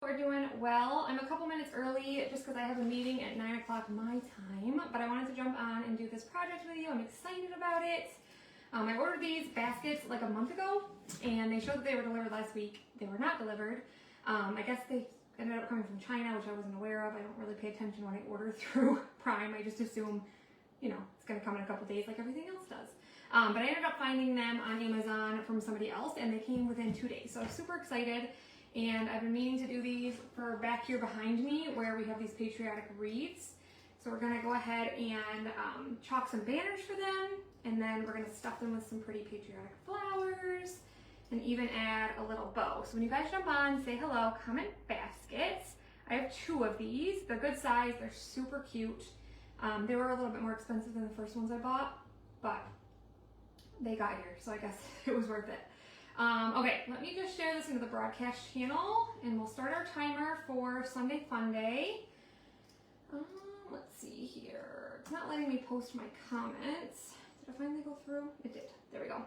We're doing well. I'm a couple minutes early just because I have a meeting at 9 o'clock my time, but I wanted to jump on and do this project with you. I'm excited about it. I ordered these baskets like a month ago, and they showed that they were delivered last week. They were not delivered. I guess they ended up coming from China, which I wasn't aware of. I don't really pay attention when I order through Prime. I just assume, it's going to come in a couple days like everything else does. But I ended up finding them on Amazon from somebody else, and they came within 2 days. So I'm super excited. And I've been meaning to do these for back here behind me where we have these patriotic wreaths. So we're gonna go ahead and chalk some banners for them, and then we're gonna stuff them with some pretty patriotic flowers and even add a little bow. So when you guys jump on, say hello, comment baskets. I have 2 of these. They're good size, they're super cute. They were a little bit more expensive than the first ones I bought, but they got here, so I guess it was worth it. Okay, let me just share this into the broadcast channel, and we'll start our timer for Sunday Fun Day. Let's see here. It's not letting me post my comments. Did I finally go through? It did. There we go.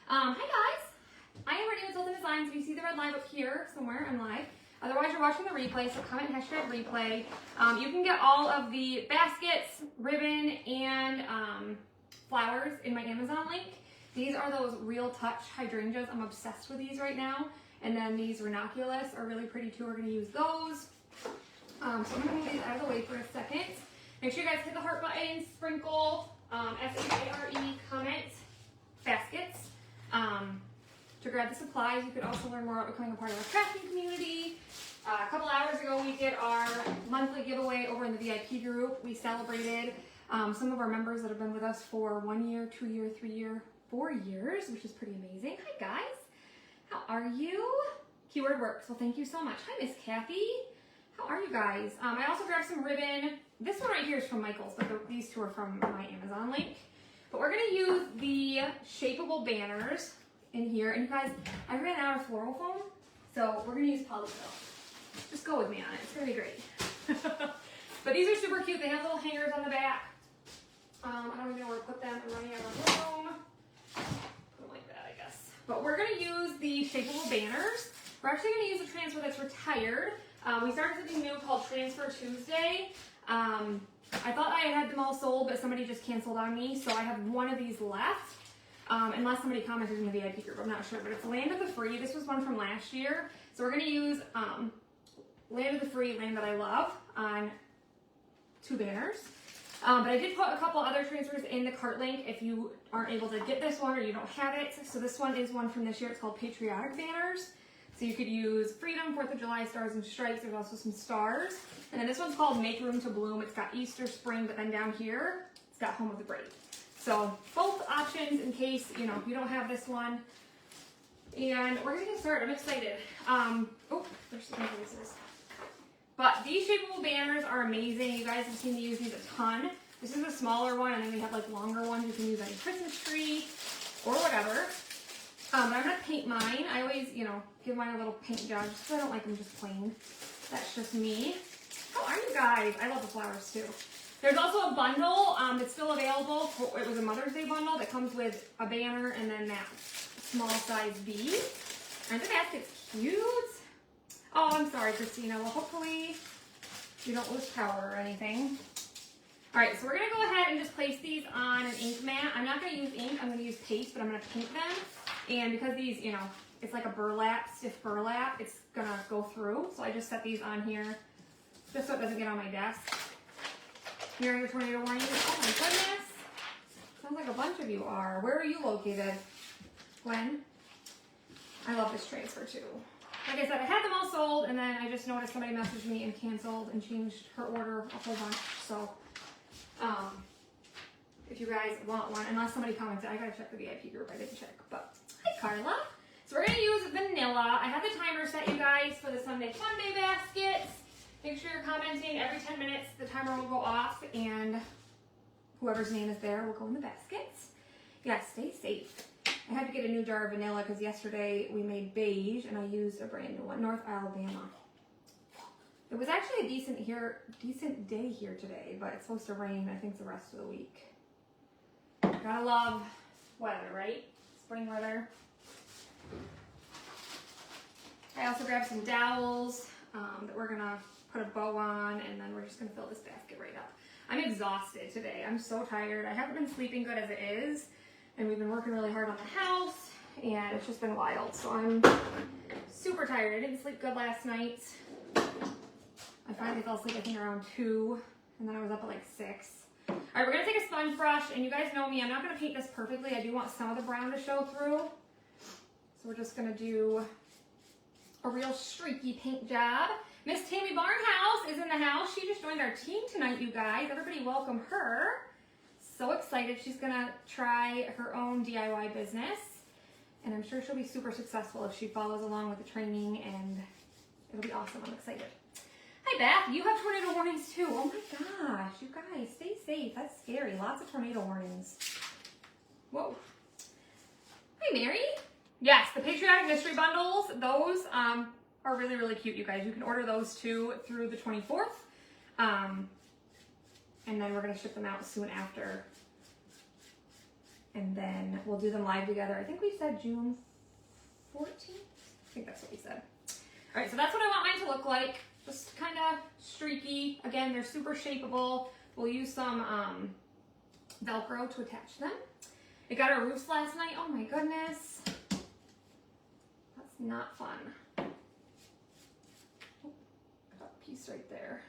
Hi guys. I am Brittany with Tilton Designs. If you see the red live up here somewhere, I'm live. Otherwise, you're watching the replay, so comment hashtag replay. You can get all of the baskets, ribbon, and flowers in my Amazon link. These are those Real Touch hydrangeas. I'm obsessed with these right now. And then these ranunculus are really pretty too. We're going to use those. So I'm going to move these out of the way for a second. Make sure you guys hit the heart button, sprinkle, S-H-A-R-E, comment, baskets. To grab the supplies, you could also learn more about becoming a part of our crafting community. A couple hours ago, we did our monthly giveaway over in the VIP group. We celebrated some of our members that have been with us for 1 year, 2 year, 3 year, 4 years, which is pretty amazing. Hi guys, how are you? Keyword works, well thank you so much. Hi Miss Kathy, how are you guys? I also grabbed some ribbon. This one right here is from Michael's, but these 2 are from my Amazon link. But we're gonna use the shapeable banners in here. And you guys, I ran out of floral foam, so we're gonna use polyfill. Just go with me on it, it's gonna be great. But these are super cute. They have little hangers on the back. I don't even know where to put them. I'm running out of room. Put them like that, I guess. But we're going to use the shapeable banners. We're actually going to use a transfer that's retired. We started something new called Transfer Tuesday. I thought I had them all sold, but somebody just canceled on me, so I have 1 of these left. Unless somebody commented in the VIP group, I'm not sure. But it's Land of the Free. This was one from last year. So we're going to use Land of the Free, Land That I Love, on 2 banners. But I did put a couple other transfers in the cart link if you aren't able to get this one or you don't have it. So this one is one from this year. It's called Patriotic banners. So you could use Freedom, 4th of July, Stars and Stripes. There's also some stars. And then this one's called Make Room to Bloom. It's got Easter, Spring, but then down here, it's got Home of the Brave. So both options in case, you don't have this one. And we're going to get started. I'm excited. Oh, there's some places. But these shapeable banners are amazing. You guys have seen me use these a ton. This is a smaller one, and then we have like longer ones you can use on your Christmas tree or whatever. But I'm gonna paint mine. I always, give mine a little paint job just because I don't like them just plain. That's just me. How are you guys? I love the flowers too. There's also a bundle that's still available. It was a Mother's Day bundle that comes with a banner and then that small size bead. And the basket's cute. Oh, I'm sorry, Christina. Well, hopefully you don't lose power or anything. All right, so we're going to go ahead and just place these on an ink mat. I'm not going to use ink. I'm going to use paste, but I'm going to paint them. And because these, it's like a burlap, stiff burlap, it's going to go through. So I just set these on here just so it doesn't get on my desk. Hearing your tornado warning. Oh, my goodness. Sounds like a bunch of you are. Where are you located? Gwen? I love this transfer, too. Like I said, I had them all sold, and then I just noticed somebody messaged me and canceled and changed her order a whole bunch. So, if you guys want one, unless somebody commented, I gotta check the VIP group. I didn't check, but hi, Carla. So we're gonna use vanilla. I have the timer set, you guys, for the Sunday Fun Day baskets. Make sure you're commenting every 10 minutes. The timer will go off, and whoever's name is there will go in the baskets. Yeah, stay safe. I had to get a new jar of vanilla because yesterday we made beige and I used a brand new one, North Alabama. It was actually a decent day here today, but it's supposed to rain, I think, the rest of the week. Gotta love weather, right? Spring weather. I also grabbed some dowels. put a bow on, and then we're just gonna fill this basket right up. I'm exhausted today. I'm so tired. I haven't been sleeping good as it is, and we've been working really hard on the house, and it's just been wild. So I'm super tired. I didn't sleep good last night. I finally fell asleep, I think, around 2, and then I was up at like 6. All right, we're gonna take a sponge brush, and you guys know me, I'm not gonna paint this perfectly. I do want some of the brown to show through. So we're just gonna do a real streaky paint job. Miss Tammy Barnhouse is in the house. She just joined our team tonight, you guys. Everybody welcome her. So excited. She's gonna try her own DIY business, and I'm sure she'll be super successful if she follows along with the training, and it'll be awesome. I'm excited. Hi, Beth. You have tornado warnings too. Oh my gosh, you guys, stay safe. That's scary. Lots of tornado warnings. Whoa. Hi, Mary. Yes, the Patriotic mystery bundles. Those are really, really cute, you guys. You can order those too through the 24th. And then we're going to ship them out soon after. And then we'll do them live together. I think we said June 14th. I think that's what we said. All right, so that's what I want mine to look like. Just kind of streaky. Again, they're super shapeable. We'll use some Velcro to attach them. It got our roofs last night. Oh my goodness. That's not fun. Oh, got a piece right there.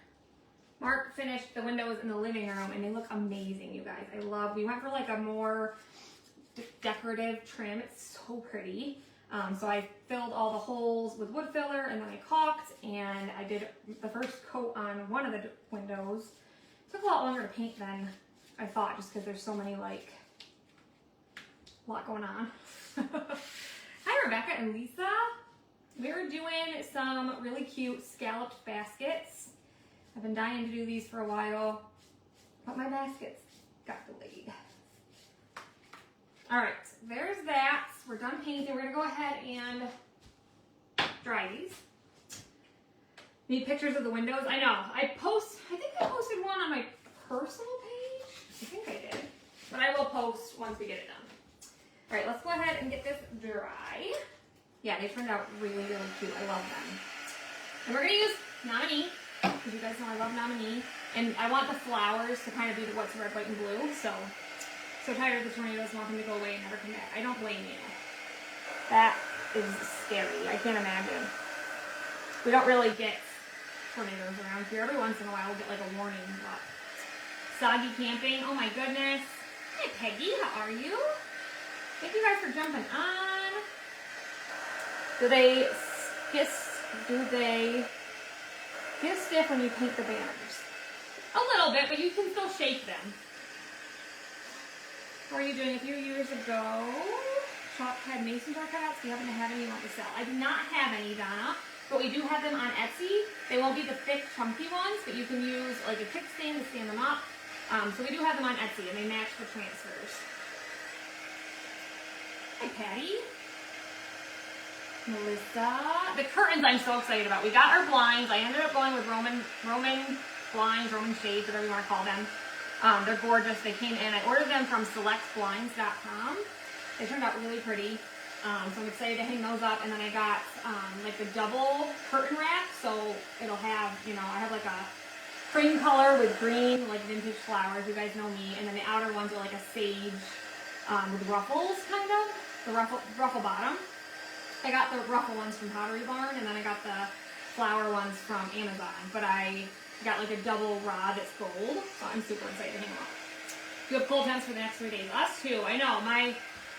Mark finished the windows in the living room, and they look amazing, you guys. We went for like a more decorative trim. It's so pretty. So I filled all the holes with wood filler, and then I caulked, and I did the first coat on one of the windows. It took a lot longer to paint than I thought, just because there's so many, like, a lot going on. Hi, Rebecca and Lisa. We were doing some really cute scalloped baskets. I've been dying to do these for a while, but my baskets got delayed. All right, there's that. We're done painting. We're gonna go ahead and dry these. Need pictures of the windows? I know. I think I posted one on my personal page. I think I did, but I will post once we get it done. All right, let's go ahead and get this dry. Yeah, they turned out really, really cute. I love them. And we're gonna use Nominee, because you guys know I love Nominee. And I want the flowers to kind of be the what's red, white, and blue. So tired of the tornadoes, want them to go away and never come back. I don't blame you. That is scary. I can't imagine. We don't really get tornadoes around here. Every once in a while we'll get like a warning. But soggy camping. Oh my goodness. Hi Peggy, how are you? Thank you guys for jumping on. Do they get stiff when you paint the banners? A little bit, but you can still shape them. What were you doing a few years ago? Shop had mason jar cutouts. Do you happen to have any you want to sell? I do not have any, Donna, but we do have them on Etsy. They won't be the thick, chunky ones, but you can use like a kickstand to stand them up. So we do have them on Etsy, and they match the transfers. Hi, Patty. Melissa. The curtains I'm so excited about. We got our blinds. I ended up going with Roman blinds, Roman shades, whatever you want to call them. They're gorgeous. They came in. I ordered them from selectblinds.com. They turned out really pretty. So I'm excited to hang those up. And then I got like the double curtain rack. So it'll have, I have like a cream color with green, like vintage flowers. You guys know me. And then the outer ones are like a sage with ruffles, kind of. The ruffle bottom. I got the ruffle ones from Pottery Barn, and then I got the flower ones from Amazon. But I got like a double rod that's gold, so I'm super excited to hang them up. You have cold temps for the next 3 days. Us too, I know. My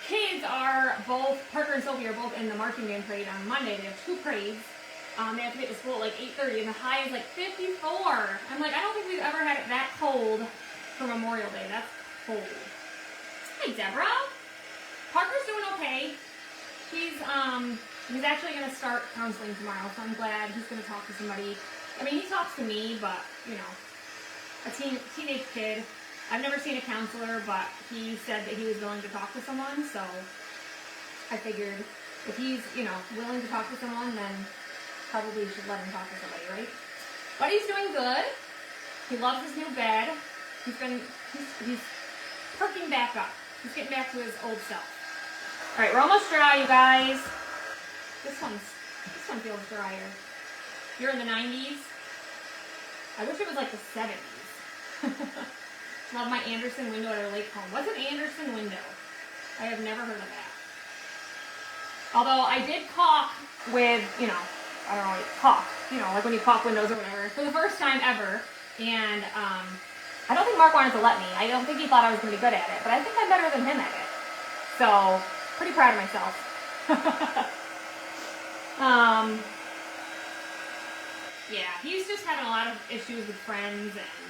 kids are both, Parker and Sophie are both in the marching band parade on Monday. They have 2 parades. They have to get to school at like 8:30, and the high is like 54. I'm like, I don't think we've ever had it that cold for Memorial Day. That's cold. Hi, Deborah. Parker's doing okay. He's actually going to start counseling tomorrow, so I'm glad he's going to talk to somebody. I mean, he talks to me, but, a teenage kid. I've never seen a counselor, but he said that he was willing to talk to someone, so I figured if he's, willing to talk to someone, then probably you should let him talk to somebody, right? But he's doing good. He loves his new bed. He's perking back up. He's getting back to his old self. All right, we're almost dry, you guys. This one feels drier. You're in the 90s. I wish it was like the 70s. Love my Anderson window at our lake home. What's an Anderson window? I have never heard of that. Although I did caulk with, you know, I don't know, caulk, you know, like when you caulk windows or whatever, for the first time ever. And I don't think Mark wanted to let me. I don't think he thought I was going to be good at it, but I think I'm better than him at it. So, pretty proud of myself. Yeah, he's just having a lot of issues with friends and,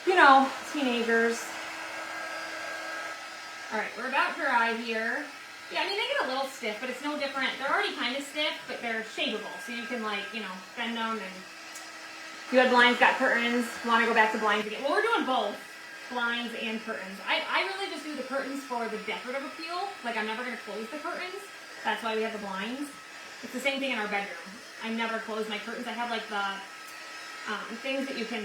you know, teenagers. All right, we're about dry here. Yeah, I mean, they get a little stiff, but it's no different. They're already kind of stiff, but they're shapeable, so you can, like, you know, bend them. And you had blinds, got curtains. Want to go back to blinds again? Well, we're doing both, blinds and curtains. I really just do the curtains for the decorative appeal. Like, I'm never going to close the curtains. That's why we have the blinds. It's the same thing in our bedroom. I never close my curtains. I have, like, the things that you can...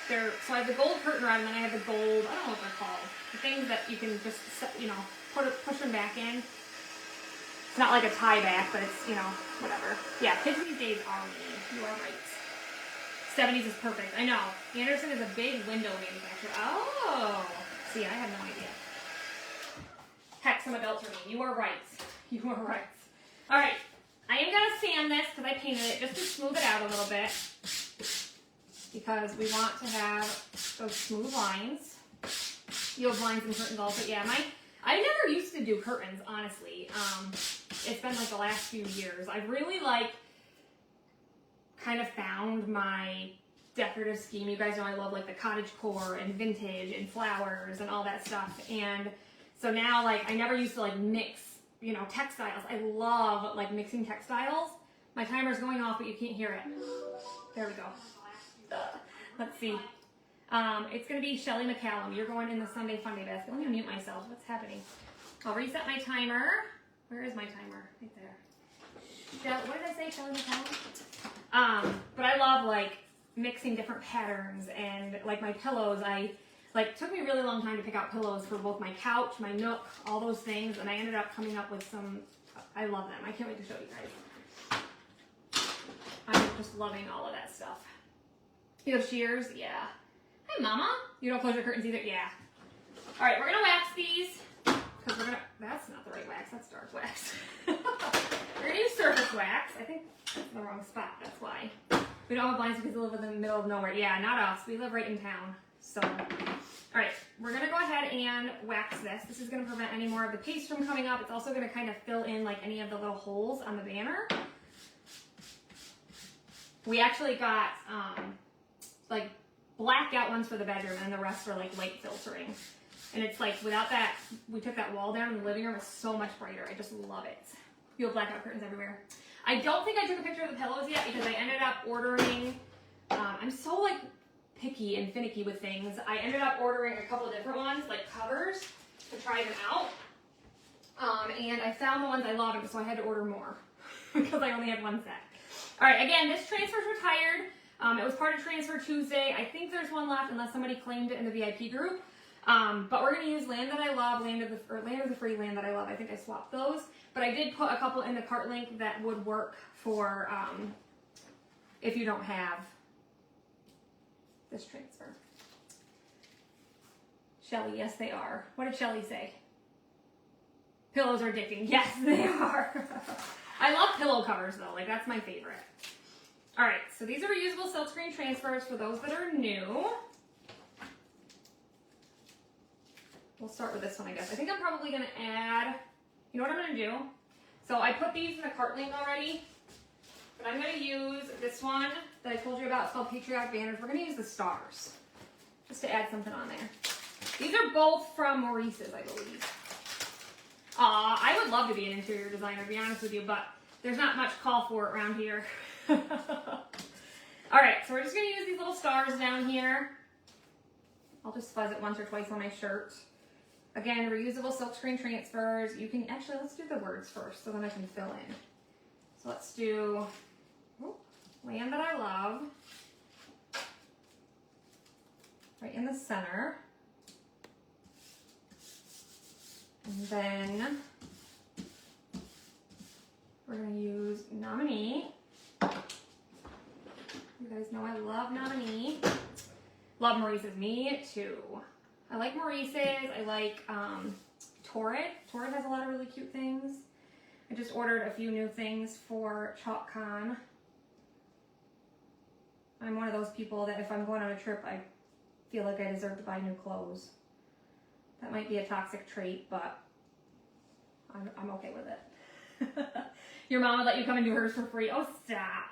So I have the gold curtain rod, and then I have the gold, I don't know what they're called. The things that you can just, you know, push them back in. It's not like a tie back, but it's, you know, whatever. Yeah, kids these days are mean. You are right. 70s is perfect. I know. Anderson is a big window manufacturer. Oh. See, I had no idea. Heck, some adults are mean. You are right. You are right. All right. I am going to sand this because I painted it just to smooth it out a little bit. Because we want to have those smooth lines. You have blinds and curtains also. Yeah, I never used to do curtains, honestly. It's been like the last few years. I've really like kind of found my decorative scheme. You guys know I love like the cottage core and vintage and flowers and all that stuff. And so now like I never used to like mix, you know, textiles. I love like mixing textiles. My timer's going off, but you can't hear it. There we go. Let's see. It's going to be Shelly McCallum. You're going in the Sunday Funday basket. Let me mute myself. What's happening? I'll reset my timer. Where is my timer? Right there. What did I say? Shelly McCallum? But I love like mixing different patterns and like my pillows. It took me a really long time to pick out pillows for both my couch, my nook, all those things. And I ended up coming up with some, I love them. I can't wait to show you guys. I'm just loving all of that stuff. You have shears? Yeah. Hi, Mama. You don't close your curtains either? Yeah. All right, we're going to wax these. Because we're going to... That's not the right wax. That's dark wax. We're going to use surface wax. I think that's the wrong spot. That's why. We don't have blinds because we live in the middle of nowhere. Yeah, not us. We live right in town. So, all right. We're going to go ahead and wax this. This is going to prevent any more of the paste from coming up. It's also going to kind of fill in like any of the little holes on the banner. We actually got... like blacked out ones for the bedroom and the rest were like light filtering. And it's like without that, we took that wall down in the living room. It's so much brighter. I just love it. You have blackout curtains everywhere. I don't think I took a picture of the pillows yet because I ended up ordering, I'm so like picky and finicky with things. I ended up ordering a couple of different ones, like covers, to try them out. And I found the ones I loved, so I had to order more because I only had one set. All right, again, this transfer's retired. It was part of Transfer Tuesday. I think there's one left unless somebody claimed it in the VIP group. But we're going to use Land That I Love, Land of the Free, Land That I Love. I think I swapped those. But I did put a couple in the cart link that would work for if you don't have this transfer. Shelly, yes they are. What did Shelly say? Pillows are addicting. Yes, they are. I love pillow covers though. Like that's my favorite. All right, so these are reusable silkscreen transfers for those that are new. We'll start with this one, I guess. I think I'm probably going to add, you know what I'm going to do? So I put these in the cart link already, but I'm going to use this one that I told you about. It's called Patriotic banners. We're going to use the stars, just to add something on there. These are both from Maurice's, I believe. I would love to be an interior designer, to be honest with you, but there's not much call for it around here. All right, so we're just going to use these little stars down here. I'll just fuzz it once or twice on my shirt. Again, reusable silkscreen transfers. You can actually, let's do the words first so then I can fill in. So let's do Land That I Love right in the center. And then we're going to use Nominee. You guys know I love Nominee. Love Maurice's. Me too. I like Maurice's. I like Torrid. Torrid has a lot of really cute things. I just ordered a few new things for ChalkCon. I'm one of those people that if I'm going on a trip, I feel like I deserve to buy new clothes. That might be a toxic trait, but I'm okay with it. Your mom would let you come and do hers for free. Oh, stop.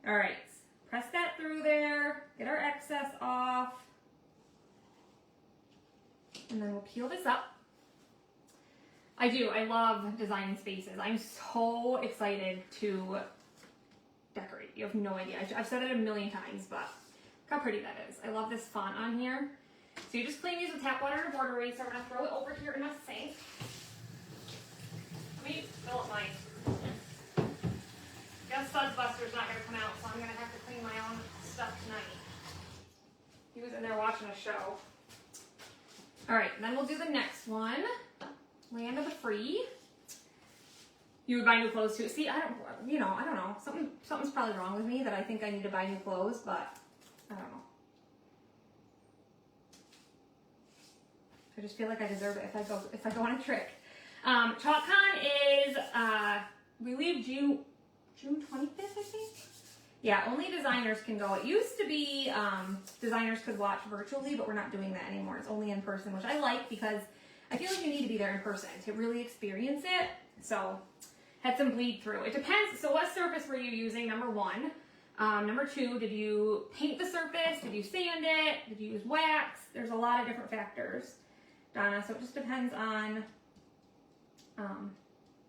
All right, press that through there, get our excess off, and then we'll peel this up. I love designing spaces. I'm so excited to decorate. You have no idea. I've said it a million times, but look how pretty that is. I love this font on here. So you just clean these with tap water and a border eraser. I'm gonna throw it over here in my sink. Let me fill up mine. Guess Suds Buster's not gonna come out, so I'm gonna have to clean my own stuff tonight. He was in there watching a show. All right, then we'll do the next one. Land of the Free. You would buy new clothes too. See, I don't know. Something's probably wrong with me that I think I need to buy new clothes, but I don't know. I just feel like I deserve it if I go on a trip. ChalkCon is we leave June 25th, I think. Yeah, only designers can go. It used to be designers could watch virtually, but we're not doing that anymore. It's only in person, which I like because I feel like you need to be there in person to really experience it. So had some bleed through. It depends. So what surface were you using? Number one. Number two, did you paint the surface? Did you sand it? Did you use wax? There's a lot of different factors, Donna. So it just depends on,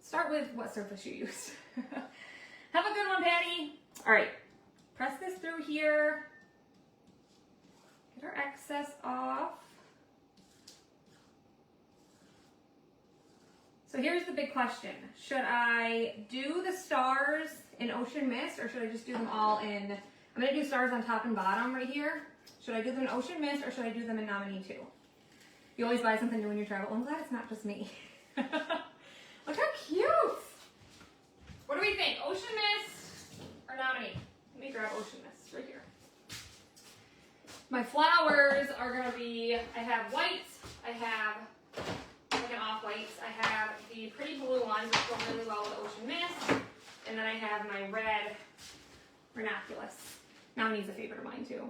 start with what surface you used. Have a good one, Patty. All right, press this through here. Get our excess off. So here's the big question. Should I do the stars in Ocean Mist or should I just do them all in, I'm gonna do stars on top and bottom right here. Should I do them in Ocean Mist or should I do them in Nominee too? You always buy something new when you travel. I'm glad it's not just me. Look how cute. What do we think? Ocean Mist or Nominee? Let me grab Ocean Mist right here. My flowers are gonna be, I have white, I have like an off-whites. I have the pretty blue ones which go really well with Ocean Mist. And then I have my red ranunculus. Nominee's a favorite of mine too.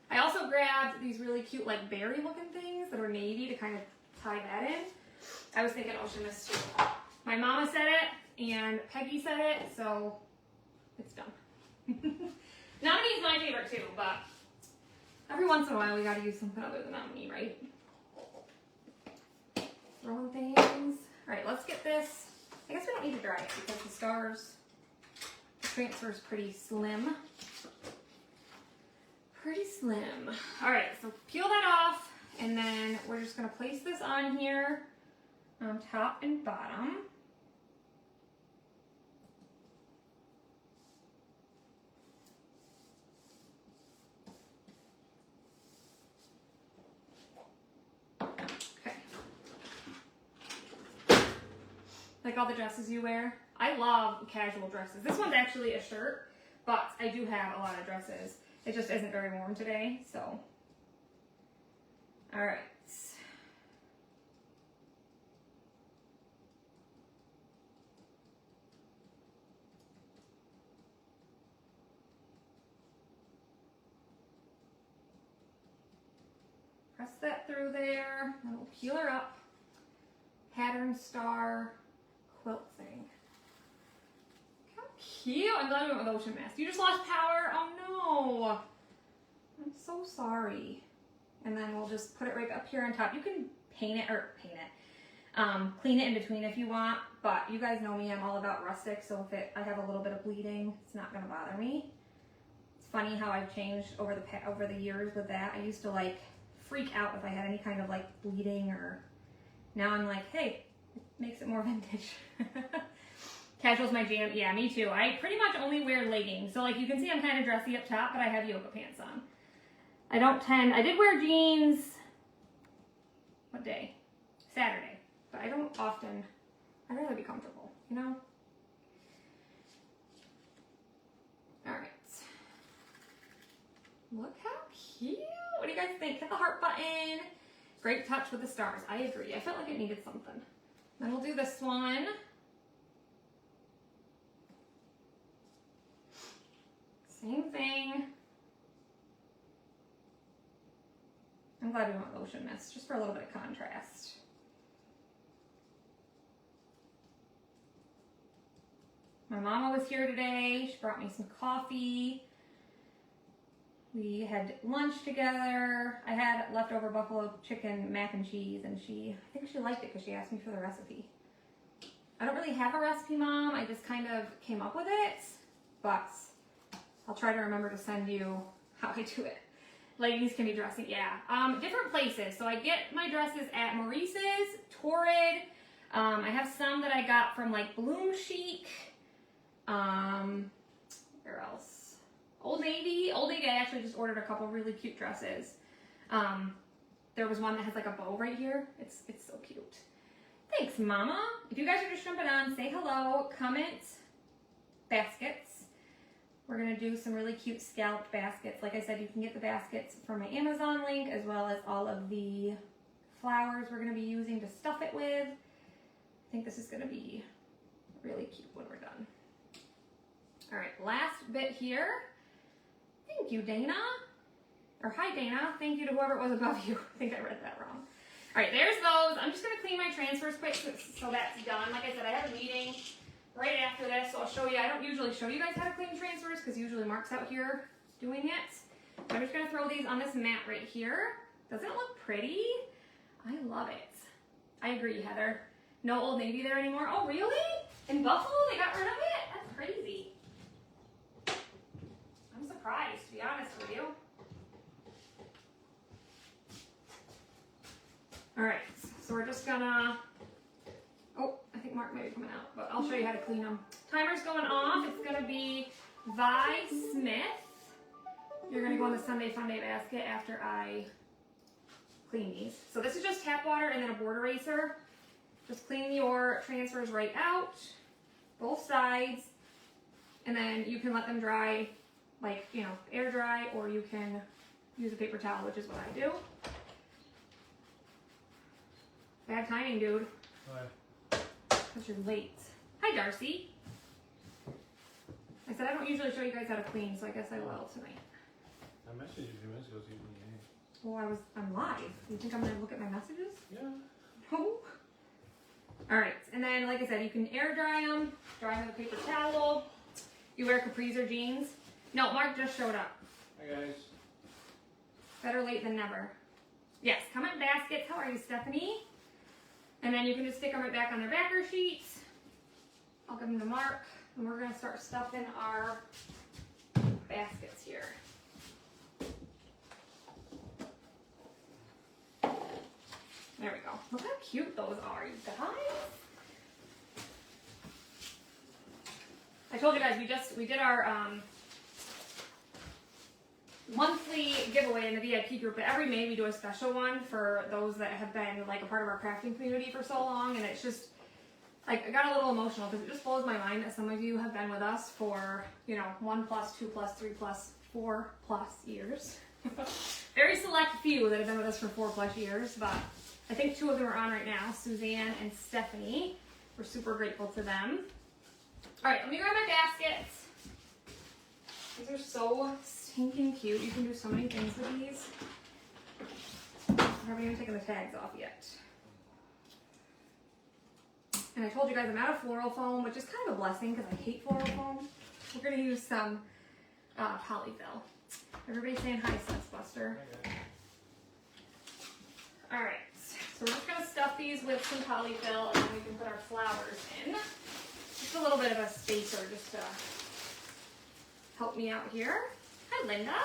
I also grabbed these really cute like berry looking things that are navy to kind of tie that in. I was thinking Ocean Mist too. My mama said it and Peggy said it, so it's done. Nominee's my favorite too, but every once in a while we gotta use something other than Nominee, right? Throwing things. All right, let's get this. I guess we don't need to dry it because the stars transfer is pretty slim. Pretty slim. All right, so peel that off, and then we're just gonna place this on here, top and bottom. Like all the dresses you wear. I love casual dresses. This one's actually a shirt, but I do have a lot of dresses. It just isn't very warm today, so. All right. Press that through there, and we'll peel her up. Pattern star quilt thing. How cute. I'm glad we went with Ocean Mist. You just lost power? Oh no. I'm so sorry. And then we'll just put it right up here on top. You can clean it in between if you want, but you guys know me, I'm all about rustic, so if I have a little bit of bleeding, it's not gonna bother me. It's funny how I've changed over the years with that. I used to like freak out if I had any kind of like bleeding, or now I'm like, hey, makes it more vintage. Casual's my jam. Yeah, me too. I pretty much only wear leggings. So like you can see I'm kind of dressy up top, but I have yoga pants on. I did wear jeans, what day? Saturday. But I don't often, I'd rather be comfortable, you know? Look how cute. What do you guys think? Hit the heart button. Great touch with the stars. I agree. I felt like it needed something. Then we'll do this one. Same thing. I'm glad we went with Ocean Mist, just for a little bit of contrast. My mama was here today. She brought me some coffee. We had lunch together. I had leftover buffalo chicken mac and cheese, and I think she liked it because she asked me for the recipe. I don't really have a recipe, Mom. I just kind of came up with it, but I'll try to remember to send you how I do it. Ladies can be dressing, yeah. Different places. So I get my dresses at Maurice's, Torrid. I have some that I got from like Bloom Chic. Where else? Old Navy. Old Navy, I actually just ordered a couple really cute dresses. There was one that has like a bow right here. It's so cute. Thanks, Mama. If you guys are just jumping on, say hello, comment baskets. We're gonna do some really cute scalloped baskets. Like I said, you can get the baskets from my Amazon link, as well as all of the flowers we're gonna be using to stuff it with. I think this is gonna be really cute when we're done. All right, last bit here. Thank you, Dana. Or hi, Dana. Thank you to whoever it was above you. I think I read that wrong. All right, there's those. I'm just gonna clean my transfers quick so that's done. Like I said, I have a meeting right after this, so I'll show you. I don't usually show you guys how to clean transfers because usually Mark's out here doing it. So I'm just gonna throw these on this mat right here. Doesn't it look pretty? I love it. I agree, Heather. No Old Navy there anymore. Oh, really? In Buffalo, they got rid of it? That's crazy. I'm surprised, to be honest with you. All right, so we're just gonna, oh, I think Mark might be coming out, but I'll show you how to clean them. Timer's going off. It's gonna be Vi Smith. You're gonna go in the Sunday Funday basket after I clean these. So this is just tap water and then a board eraser. Just clean your transfers right out, both sides, and then you can let them dry, like, you know, air dry, or you can use a paper towel, which is what I do. Bad timing, dude. Why? Because you're late. Hi, Darcy. I said I don't usually show you guys how to clean, so I guess I will tonight. I messaged you a few minutes ago, so you didn't. Well, I'm live. You think I'm gonna look at my messages? Yeah. No. All right, and then like I said, you can air dry them. Dry them with a paper towel. You wear capris or jeans. No, Mark just showed up. Hi guys. Better late than never. Yes, comment baskets. How are you, Stephanie? And then you can just stick them right back on their backer sheets. I'll give them to Mark, and we're gonna start stuffing our baskets here. There we go. Look how cute those are, you guys. I told you guys we did our monthly giveaway in the VIP group, but every May we do a special one for those that have been like a part of our crafting community for so long, and it's just like I got a little emotional because it just blows my mind that some of you have been with us for, you know, 1+, 2+, 3+, 4+ years. Very select few that have been with us for 4+ years, but I think 2 of them are on right now, Suzanne and Stephanie. We're super grateful to them. All right, let me grab my baskets. These are so stinking cute. You can do so many things with these. I haven't even taken the tags off yet. And I told you guys I'm out of floral foam, which is kind of a blessing because I hate floral foam. We're going to use some polyfill. Everybody saying hi, Sunsbuster. All right, so we're just going to stuff these with some polyfill, and then we can put our flowers in. Just a little bit of a spacer just to help me out here. Hi, Linda.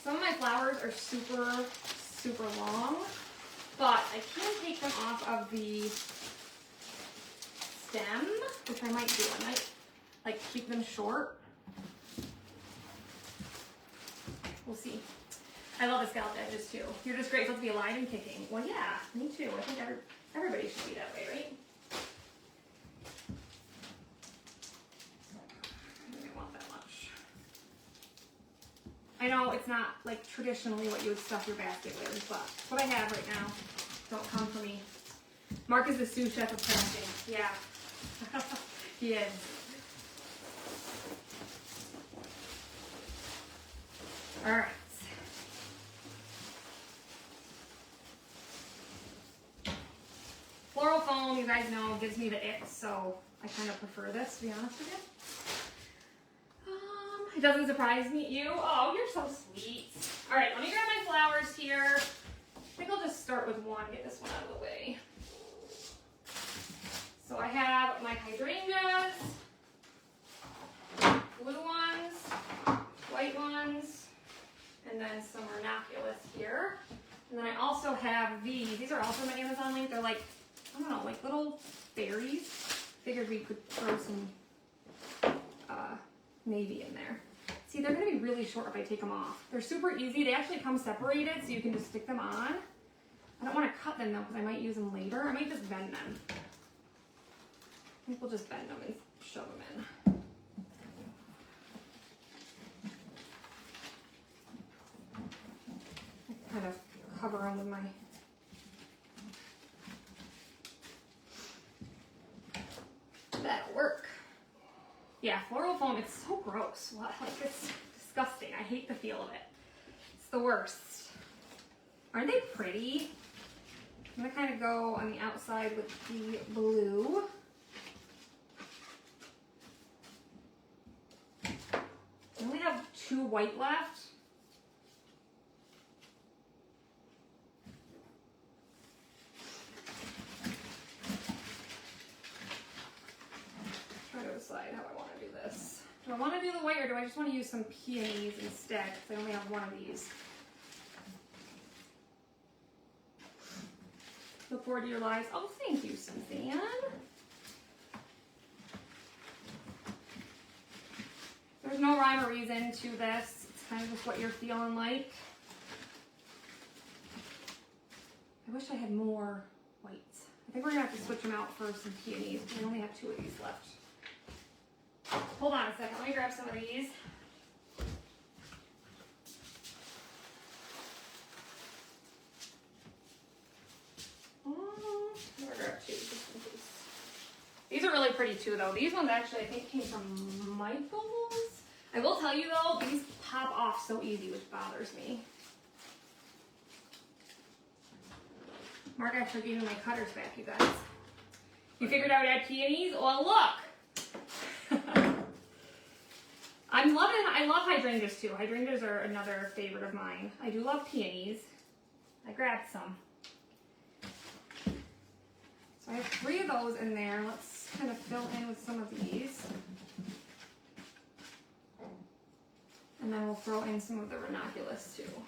Some of my flowers are super, super long, but I can take them off of the stem, which I might do. I might like keep them short. We'll see. I love the scalloped edges too. You're just grateful to be alive and kicking. Well, yeah, me too. I think everybody should be that way, right? I don't want that much. I know it's not like traditionally what you would stuff your basket with, but it's what I have right now. Don't come for me. Mark is the sous chef of crafting. Yeah. He is. Alright. Floral foam, you guys know, gives me the ick, so I kind of prefer this, to be honest with you. It doesn't surprise me. You? Oh, you're so sweet. Alright, let me grab my flowers here. I think I'll just start with one, get this one out of the way. So I have my hydrangeas, blue ones, white ones, and then some ranunculus here. And then I also have these. These are also my Amazon link. They're like, I don't know, like little berries. Figured we could throw some navy in there. See, they're gonna be really short if I take them off. They're super easy. They actually come separated, so you can just stick them on. I don't want to cut them though, because I might use them later. I might just bend them. I think we'll just bend them and shove them in. Kind of cover them with my that'll work. Yeah, floral foam, it's so gross. Like, it's disgusting. I hate the feel of it. It's the worst. Aren't they pretty? I'm gonna kind of go on the outside with the blue. I only have 2 white left. Try to decide how I want to do this. Do I want to do the white or do I just want to use some peonies instead? Because I only have one of these. Look forward to your lives. Oh, thank you, Suzanne. There's no rhyme or reason to this. It's kind of just what you're feeling like. I wish I had more whites. I think we're gonna have to switch them out for some peonies. We only have 2 of these left. Hold on a second, let me grab some of these. I'm gonna grab 2 just in case. These are really pretty too though. These ones actually I think came from Michael's. I will tell you though, these pop off so easy, which bothers me. Mark actually gave me my cutters back, you guys. You figured I would add peonies? Well, look! I love hydrangeas too. Hydrangeas are another favorite of mine. I do love peonies. I grabbed some. So I have 3 of those in there. Let's kind of fill in with some of these. And then we'll throw in some of the ranunculus too.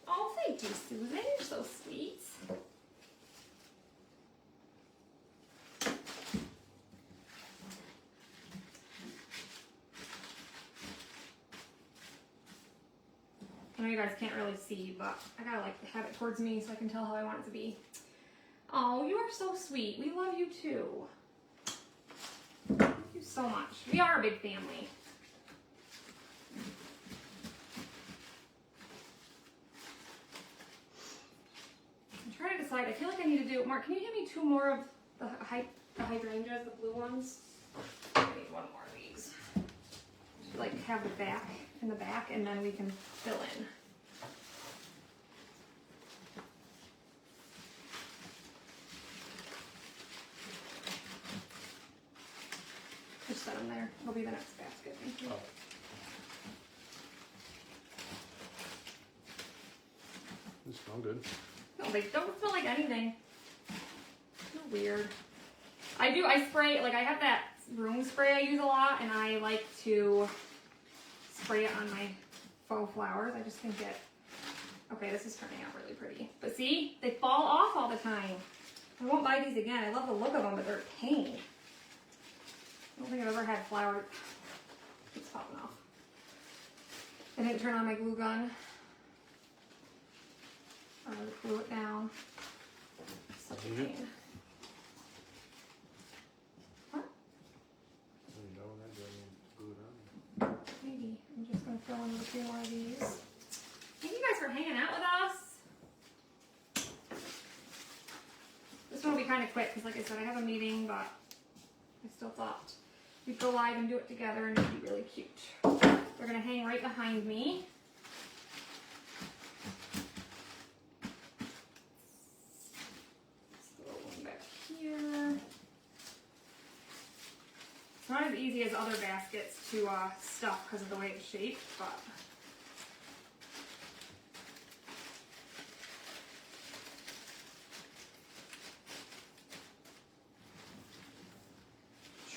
Oh, thank you, Susan. You're so sweet. I know you guys can't really see, but I gotta like have it towards me so I can tell how I want it to be. Oh, you are so sweet. We love you too. Thank you so much. We are a big family. I'm trying to decide. I feel like I need to do. Mark, can you give me 2 more of the hydrangeas, the blue ones? I need 1 more of these. Should like have the back in the back, and then we can fill in. Just set them there. It'll be the next basket. Thank you. Oh. They smell good. No, they don't smell like anything. They're weird. I spray, like I have that room spray I use a lot, and I like to spray it on my faux flowers. I just think it, okay, this is turning out really pretty. But see, they fall off all the time. I won't buy these again. I love the look of them, but they're a pain. I don't think I've ever had flower. It's popping off. I didn't turn on my glue gun. I glue it down. Such a pain. What? When you're done with that, do I need to glue it on? Maybe. I'm just throw in a few more of these. Thank you guys for hanging out with us. This one will be kind of quick because, like I said, I have a meeting, but I still thought we'd go live and do it together and it'd be really cute. They're going to hang right behind me. Let's throw one back here. It's not as easy as other baskets to stuff because of the way it's shaped, but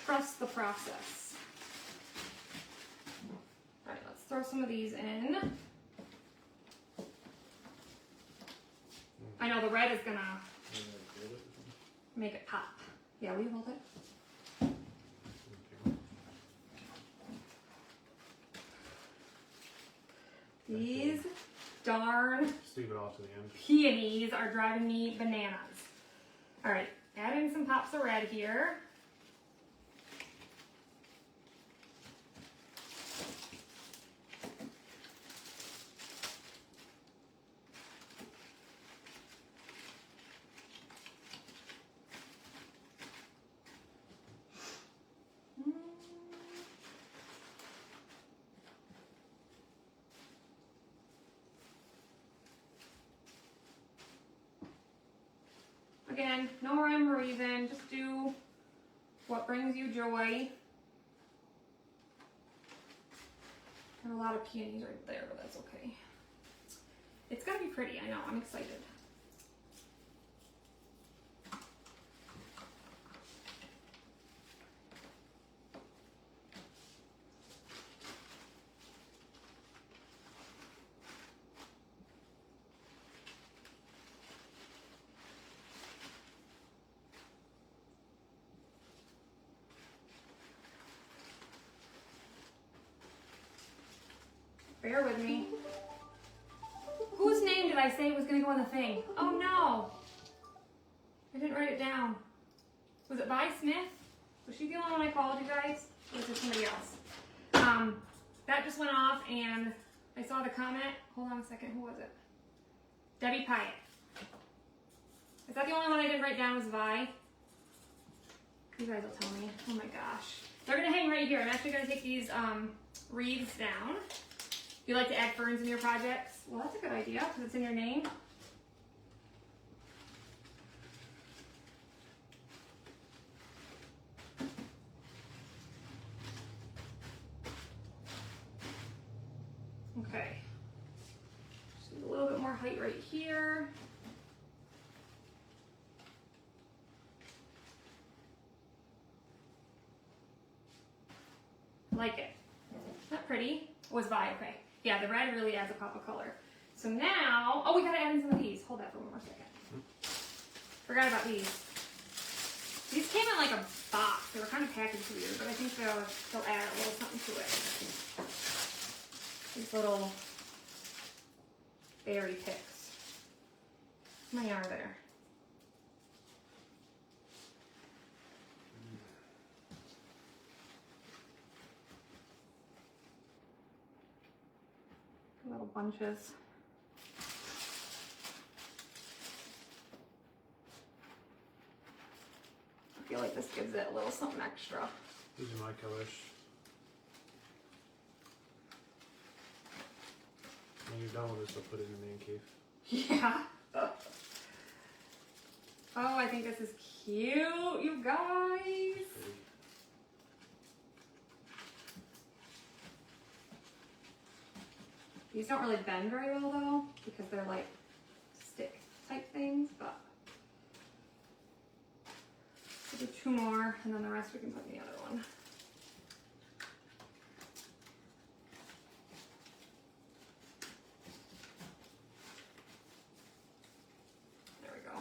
trust the process. All right, let's throw some of these in. I know the red is gonna make it pop. Yeah, will you hold it? These darn Just leave it off to the end. peonies are driving me bananas. All right, adding some pops of red here. Again, no rhyme or reason, just do what brings you joy. I have a lot of peonies right there, but that's okay. It's gonna be pretty, I know, I'm excited. Bear with me. Whose name did I say was gonna go on the thing? Oh no! I didn't write it down. Was it Vi Smith? Was she the only one I called, you guys? Or was it somebody else? That just went off and I saw the comment. Hold on a second, who was it? Debbie Pyatt. Is that the only one I didn't write down was Vi? You guys will tell me. Oh my gosh. They're gonna hang right here. I'm actually gonna take these wreaths down. You like to add ferns in your projects? Well, that's a good idea because it's in your name. Okay. Just need a little bit more height right here. Like it. Not pretty. Was Vi, okay. Yeah, the red really adds a pop of color. So now, oh, we gotta add in some of these. Hold that for one more second. Forgot about these. These came in like a box. They were kind of packaged weird, but I think they'll add a little something to it. These little berry picks. How many are there? Little bunches. I feel like this gives it a little something extra. These are my colors. When you're done with this, I'll put it in the man cave. Yeah. Oh, I think this is cute, you guys. Pretty. These don't really bend very well though, because they're like stick type things, but we'll do 2 more and then the rest we can put in the other one. There we go.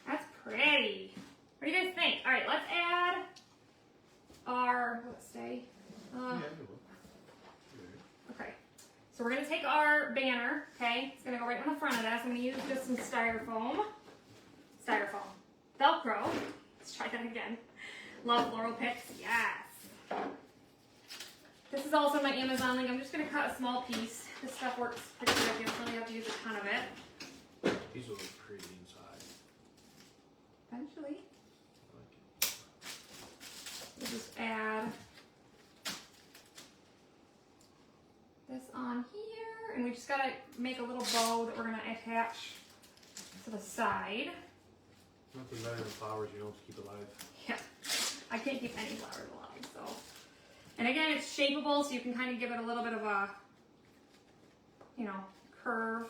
That's pretty. What do you guys think? All right, let's add our, let's say, okay, so we're going to take our banner, okay, it's going to go right on the front of this. I'm going to use just some styrofoam, Velcro, let's try that again. Love floral picks, yes. This is also my Amazon link. I'm just going to cut a small piece. This stuff works pretty good. You don't really have to use a ton of it. These will look pretty inside. Eventually. I like it. We'll just add this on here. And we just got to make a little bow that we're going to attach to the side. Nothing better than flowers you don't keep alive. Yeah. I can't keep any flowers alive, so. And again, it's shapeable, so you can kind of give it a little bit of a, you know, curve.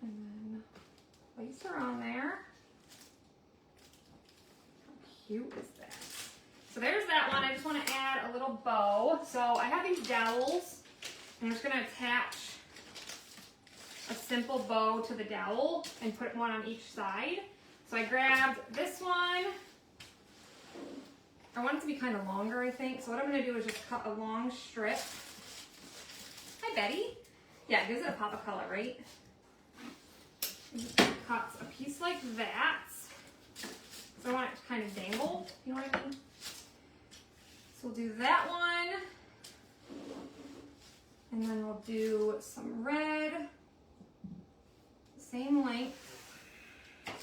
And then place her on there. How cute is that? So there's that one. I just want to add a little bow. So I have these dowels. I'm just going to attach a simple bow to the dowel and put one on each side. So I grabbed this one. I want it to be kind of longer, I think. So what I'm going to do is just cut a long strip. Hi, Betty. Yeah, it gives it a pop of color, right? And just cut a piece like that. So I want it to kind of dangle. You know what I mean? So we'll do that one. And then we'll do some red. Same length. What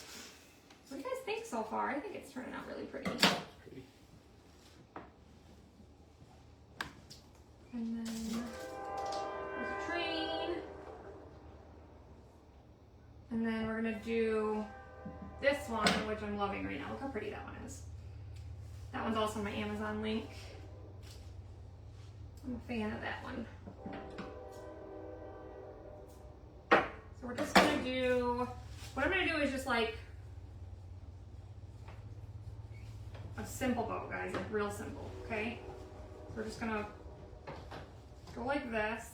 do you guys think so far? I think it's turning out really pretty. Pretty. And then there's a train. And then we're gonna do this one, which I'm loving right now. Look how pretty that one is. That one's also my Amazon link. I'm a fan of that one. So we're just gonna do, what I'm gonna do is just like a simple bow, guys, like real simple, okay? So we're just gonna go like this.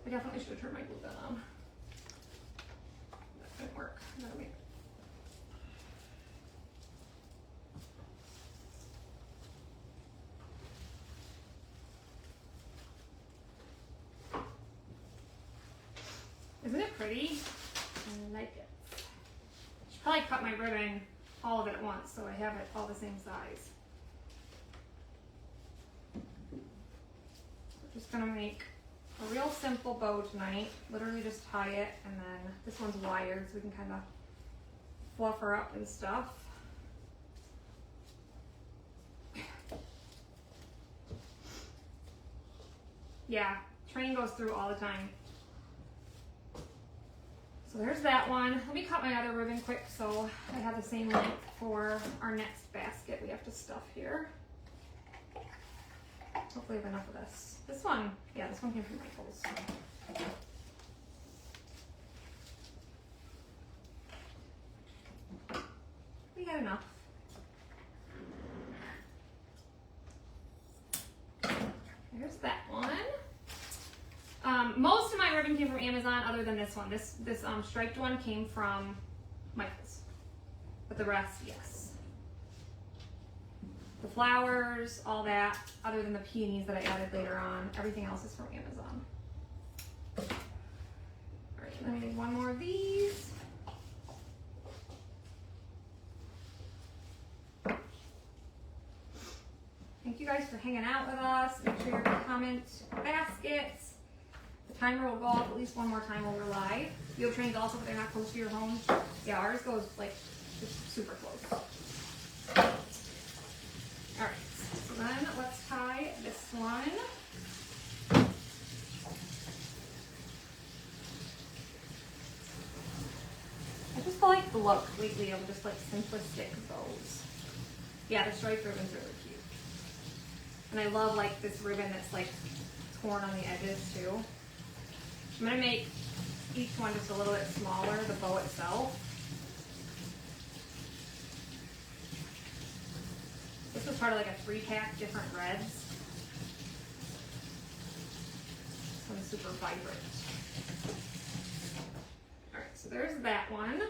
I definitely should have turned my glue gun on. That didn't work. I gotta make Isn't it pretty? I like it. Should probably cut my ribbon all of it at once so I have it all the same size. We're just gonna make a real simple bow tonight. Literally just tie it, and then this one's wired so we can kind of fluff her up and stuff. Yeah, train goes through all the time. So there's that one. Let me cut my other ribbon quick so I have the same length for our next basket we have to stuff here. Hopefully I have enough of this. This one, yeah, this one came from Michael's. We got enough. There's that one. Most of my ribbon came from Amazon other than this one. This striped one came from Michael's. But the rest, yes. The flowers, all that, other than the peonies that I added later on, everything else is from Amazon. Alright, let me make one more of these. Thank you guys for hanging out with us. Make sure you comment baskets. The timer will go off at least one more time while we're live. You have trains also, but they're not close to your home. Yeah, ours goes like just super close. Alright, so then let's tie this one. I just like the look lately of just like simplistic bows. Yeah, the striped ribbon's really cute. And I love like this ribbon that's like torn on the edges too. I'm gonna make each one just a little bit smaller, the bow itself. This was part of like a 3-pack, different reds. This one's super vibrant. Alright, so there's that one.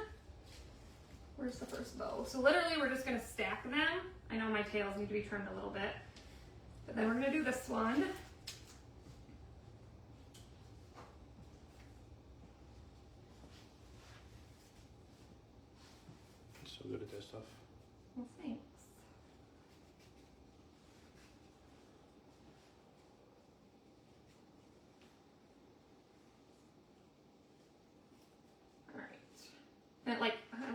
Where's the first bow? So literally we're just gonna stack them. I know my tails need to be trimmed a little bit. But then we're gonna do this one. stuff. Well, thanks. All right. And I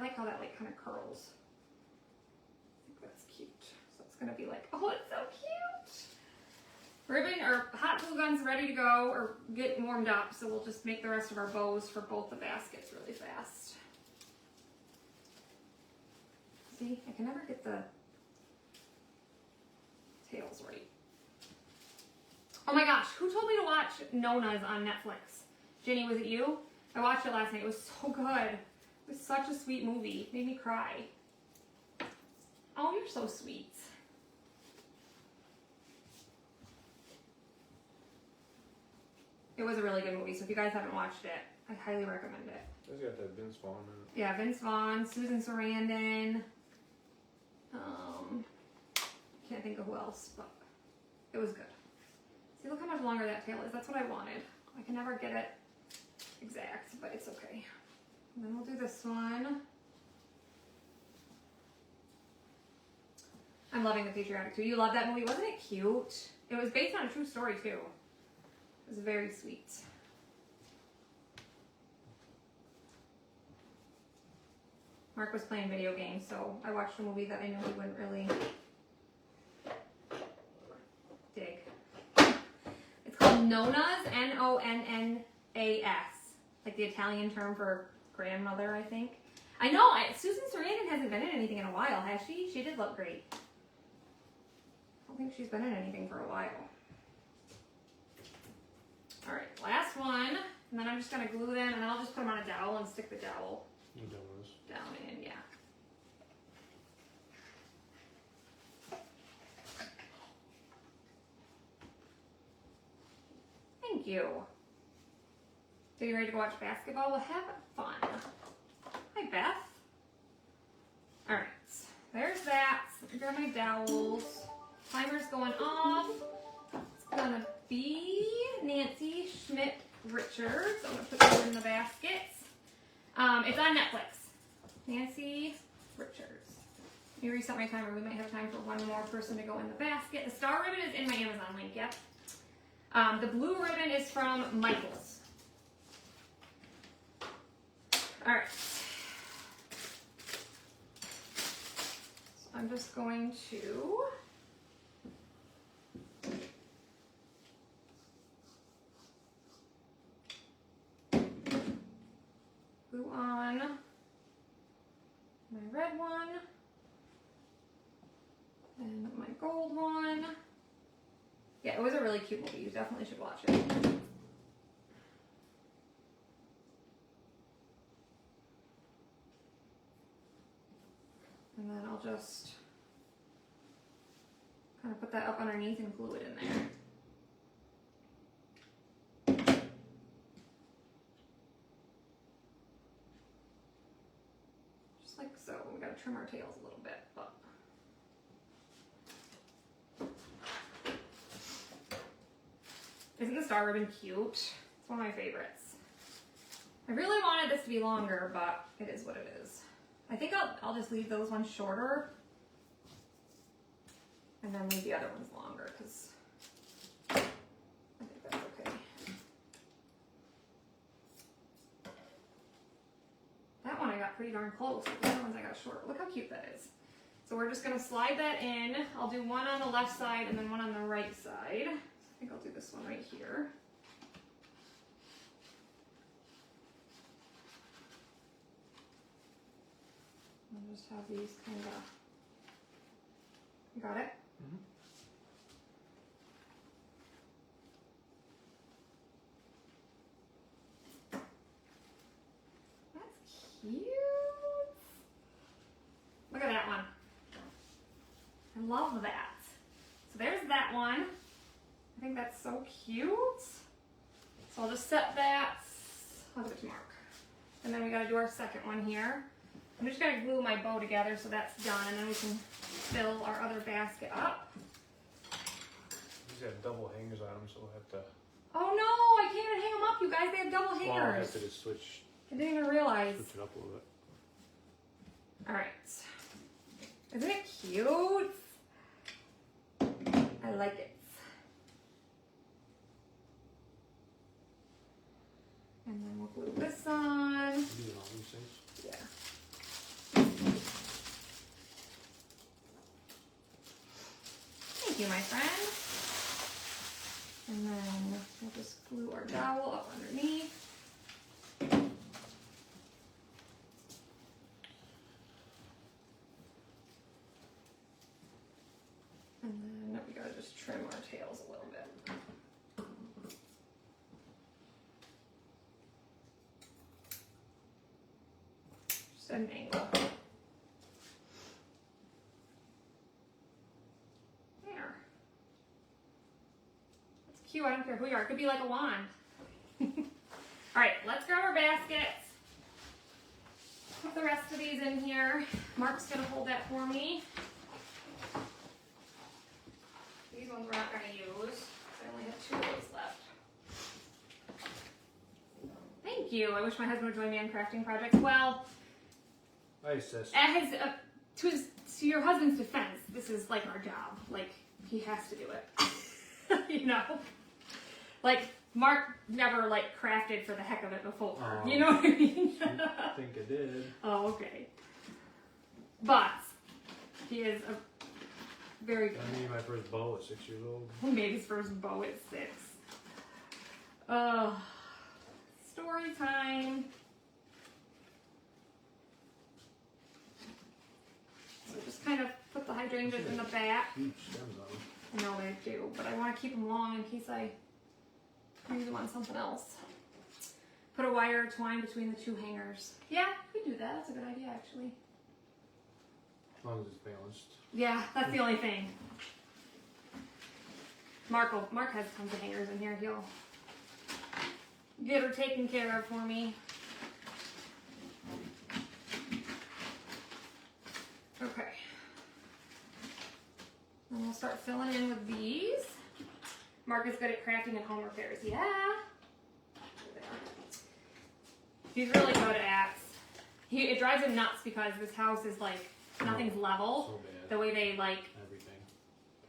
like how that like kind of curls. I think that's cute. So it's gonna be like, oh, it's so cute. Ribbon or hot glue guns ready to go or getting warmed up. So we'll just make the rest of our bows for both the baskets really fast. See, I can never get the tails right. Oh my gosh, who told me to watch Nona's on Netflix? Jenny, was it you? I watched it last night. It was so good. It was such a sweet movie. It made me cry. Oh, you're so sweet. It was a really good movie, so if you guys haven't watched it, I highly recommend it. It's got that Vince Vaughn in it. Yeah, Vince Vaughn, Susan Sarandon. Can't think of who else, but it was good. See, look how much longer that tail is. That's what I wanted. I can never get it exact, but it's okay. And then we'll do this one. I'm loving the Patriotic too. You love that movie? Wasn't it cute? It was based on a true story too. It was very sweet. Mark was playing video games, so I watched a movie that I knew he wouldn't really dig. It's called Nona's, Nonnas, like the Italian term for grandmother, I think. I know, Susan Sarandon hasn't been in anything in a while, has she? She did look great. I don't think she's been in anything for a while. All right, last one, and then I'm just gonna glue them, and then I'll just put them on a dowel and stick the dowel You know this. down in, yeah. Thank you. So you ready to go watch basketball? Well, have fun. Hi, Beth. All right, there's that. Grab my dowels. Timer's going off. It's gonna be Nancy Schmidt Richards. I'm gonna put you in the baskets. It's on Netflix. Nancy Richards. Let me reset my timer. We might have time for one more person to go in the basket. The star ribbon is in my Amazon link, yep. The blue ribbon is from Michaels. All right. So I'm just going to glue on my red one and my gold one. Yeah, it was a really cute movie. You definitely should watch it. And then I'll just kind of put that up underneath and glue it in there. Just like so. We gotta trim our tails a little bit, but. Isn't the star ribbon cute? It's one of my favorites. I really wanted this to be longer, but it is what it is. I think I'll just leave those ones shorter and then leave the other ones longer because I think that's okay. That one I got pretty darn close. The other ones I got short. Look how cute that is. So we're just gonna slide that in. I'll do one on the left side and then one on the right side. I think I'll do this one right here. I'll just have these kind of, you got it? Mm-hmm. That's cute. Look at that one. I love that. So there's that one. I think that's so cute. So I'll just set that. I'll give it to Mark. And then we gotta do our second one here. I'm just gonna glue my bow together so that's done, and then we can fill our other basket up. These have double hangers on them, so we'll have to. Oh no, I can't even hang them up, you guys. They have double Well, I'll have hangers. to just switch I didn't even realize. it up a little bit. All right. Isn't it cute? I like it. And then we'll glue this on. You doing all these things? Yeah. Thank you, my friend. And then we'll just glue our dowel up underneath. And then we gotta just trim our tails a little bit. Just an angle. There. That's cute, I don't care who you are. It could be like a wand. Alright, let's grab our baskets. Put the rest of these in here. Mark's gonna hold that for me. These ones we're not going to use. I only have 2 of those left. Thank you. I wish my husband would join me on crafting projects. Well, Hi, sis. to your husband's defense, this is like our job. Like, he has to do it. You know? Like, Mark never, like, crafted for the heck of it before. You know what I mean? I think I did. Oh, okay. But, he is a very good. I made my first bow at 6 years old. He made his first bow at 6. Story time. So just kind of put the hydrangeas in the back. Huge stems on them. I know they do, but I want to keep them long in case I use them on something else. Put a wire twine between the 2 hangers. Yeah, we could do that. That's a good idea, actually. As long as it's balanced. Yeah, that's the only thing. Mark has tons of hangers in here. He'll get her taken care of for me. Okay. And we'll start filling in with these. Mark is good at crafting and home repairs. Yeah. There. He's really good at. It drives him nuts because this house is like nothing's level. So bad. The way they like Everything.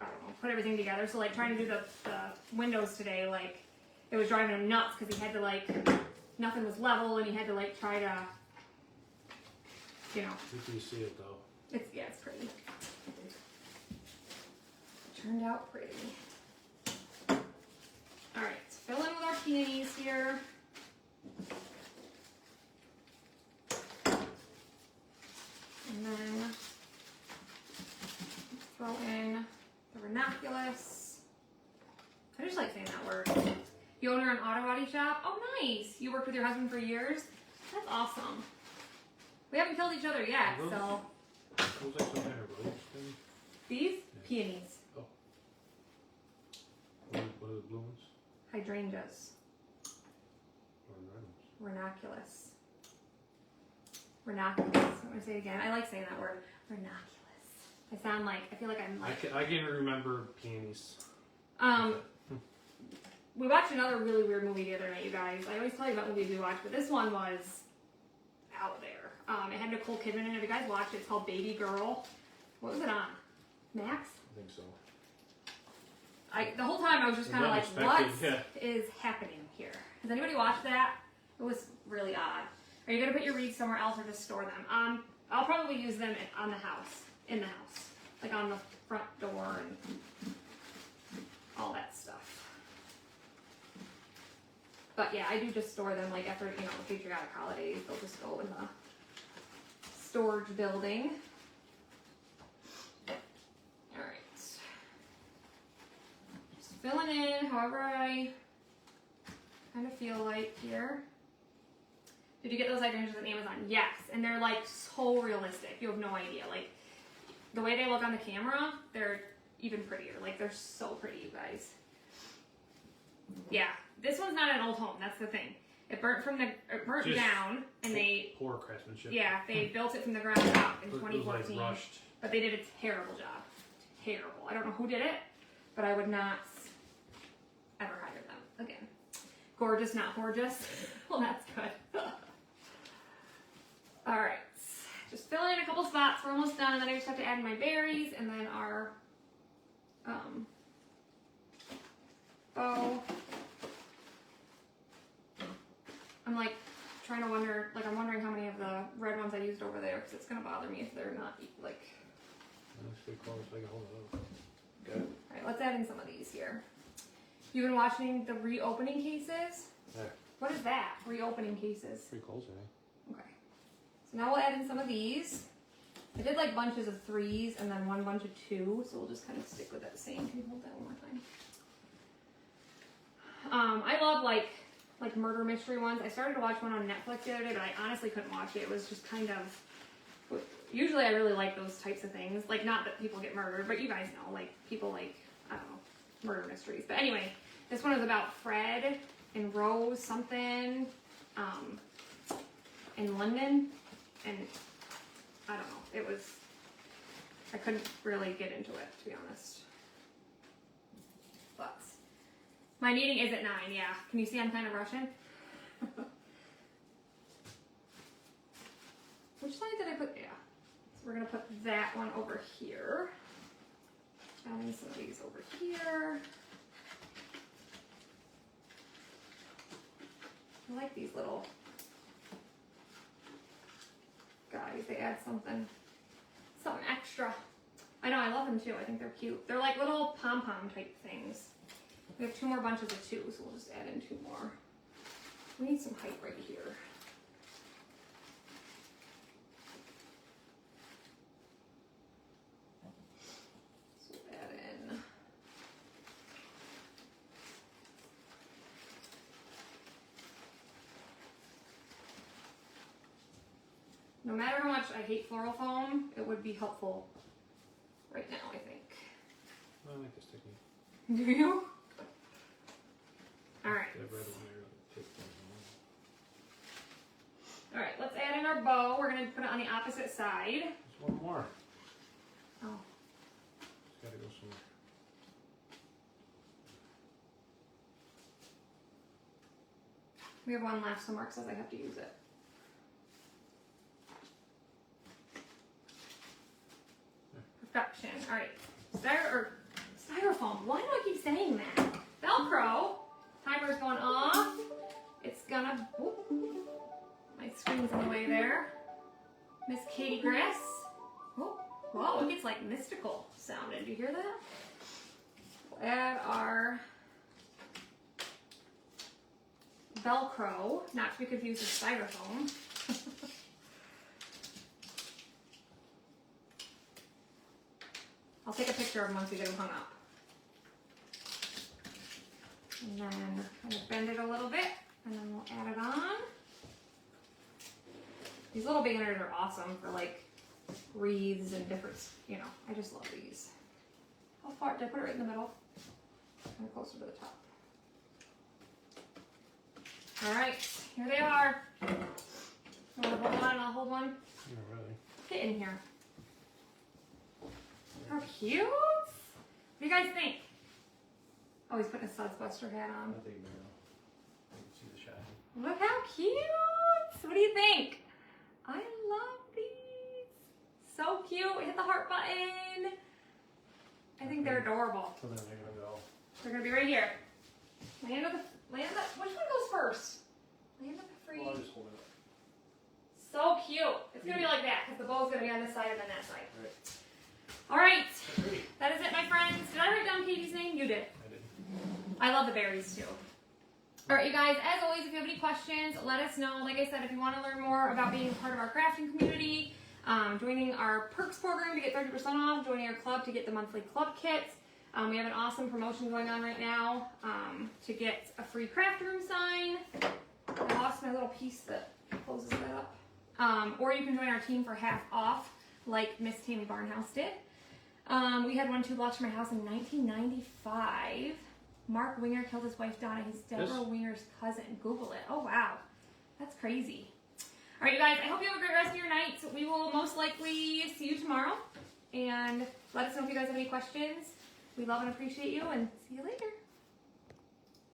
I don't know, put everything together. So like trying to do the windows today, like it was driving him nuts because he had to like nothing was level and he had to like try to, you know. You can see it though. It's pretty. Turned out pretty. All right, fill in with our peonies here. And then throw in the ranunculus. I just like saying that word. You own your own auto body shop? Oh, nice. You worked with your husband for years? That's awesome. We haven't killed each other yet, Those- so. Those like some kind of rose thing. These? Peonies. Oh. What are the blue ones? Hydrangeas. Or rose? Ranunculus. Ranunculus. I'm going to say it again. I like saying that word. Ranunculus. I feel like I'm like. I can't remember peonies. We watched another really weird movie the other night, you guys. I always tell you about movies we watch, but this one was out there. It had Nicole Kidman in it. If you guys watched it, it's called Baby Girl. What was it on? Max? I think so. The whole time I was just kind of like, what is happening here? Has anybody watched that? It was really odd. Are you going to put your reeds somewhere else or just store them? I'll probably use them in the house. Like on the front door and all that stuff. But yeah, I do just store them like after, the patriotic holidays. They'll just go in the storage building. Alright. Just filling in however I kind of feel like here. Did you get those hydrangeas on Amazon? Yes. And they're like so realistic. You have no idea. Like the way they look on the camera, they're even prettier. Like they're so pretty, you guys. Yeah. This one's not an old home. That's the thing. It burnt Just down, and they poor craftsmanship. yeah they built it from the ground up in 2014. Like rushed. But they did a terrible job. Terrible. I don't know who did it, but I would not ever hire them again. Gorgeous, not gorgeous. Well, that's good. All right. just fill in a couple spots. We're almost done, and then I just have to add in my berries and then our bow. I'm like trying to wonder, like I'm wondering how many of the red ones I used over there, because it's gonna bother me if they're not like. Let's get close so I can hold it up. Good. All right, let's add in some of these here. You've been watching the reopening cases? There. What is that? Reopening cases. Pretty close, I think. Okay. So now we'll add in some of these. I did like bunches of 3s and then one bunch of 2, so we'll just kind of stick with that same. Can you hold that one more time? I love like murder mystery ones. I started to watch one on Netflix the other day, but I honestly couldn't watch it. It was just kind of. Usually I really like those types of things. Like, not that people get murdered, but you guys know, like, people like, I don't know, murder mysteries. But anyway, this one is about Fred and Rose something in London. And I don't know, I couldn't really get into it, to be honest. But my meeting is at 9, yeah. Can you see I'm kind of rushing? Which side did I put? Yeah. So we're going to put that one over here. Adding some of these over here. I like these little guys. They add something extra. I know, I love them too. I think they're cute. They're like little pom-pom type things. We have 2 more bunches of 2, so we'll just add in 2 more. We need some height right here. So add in. No matter how much I hate floral foam, it would be helpful right now, I think. I like this technique. Do you? Alright. Alright, let's add in our bow. We're going to put it on the opposite side. There's one more. Oh. It's got to go somewhere. We have one left, so Mark says I have to use it. Perfection. Alright. Styrofoam. Why do I keep saying that? Velcro. Timer's going off. It's gonna. Whoop. My screen's in the way there. Miss Katie Grass. Oh, wow, it gets like mystical sounding. Did you hear that? We'll add our Velcro, not to be confused with styrofoam. I'll take a picture of them once we get them hung up. And then kind of bend it a little bit, and then we'll add it on. These little banners are awesome for like wreaths and different, you know, I just love these. How far, did I put it right in the middle? Kind of closer to the top. All right, here they are. You want to hold one and I'll hold one? Not really. Get in here. How cute! What do you guys think? Oh, he's putting a Suds Buster hat on. I think now. I can see the shine. Look how cute! What do you think? I love these. So cute. Hit the heart button. I think they're adorable. So then they're gonna go. They're gonna be right here. Land of the. Which one goes first? Land of the free. Well, I'll just hold it up. So cute. It's gonna be like that because the bow's gonna be on this side and then that side. Right. All right. That is it, my friends. Did I write down Katie's name? You did. I did. I love the berries too. All right, you guys, as always, if you have any questions, let us know. Like I said, if you want to learn more about being a part of our crafting community, joining our perks program to get 30% off, joining our club to get the monthly club kits. We have an awesome promotion going on right now to get a free craft room sign. I lost my little piece that closes that up. Or you can join our team for half off, like Miss Tammy Barnhouse did. We had one 2 blocks from my house in 1995. Mark Winger killed his wife Donna. He's Deborah Winger's cousin. Google it. Oh wow, that's crazy. All right, you guys. I hope you have a great rest of your night. We will most likely see you tomorrow, and let us know if you guys have any questions. We love and appreciate you, and see you later.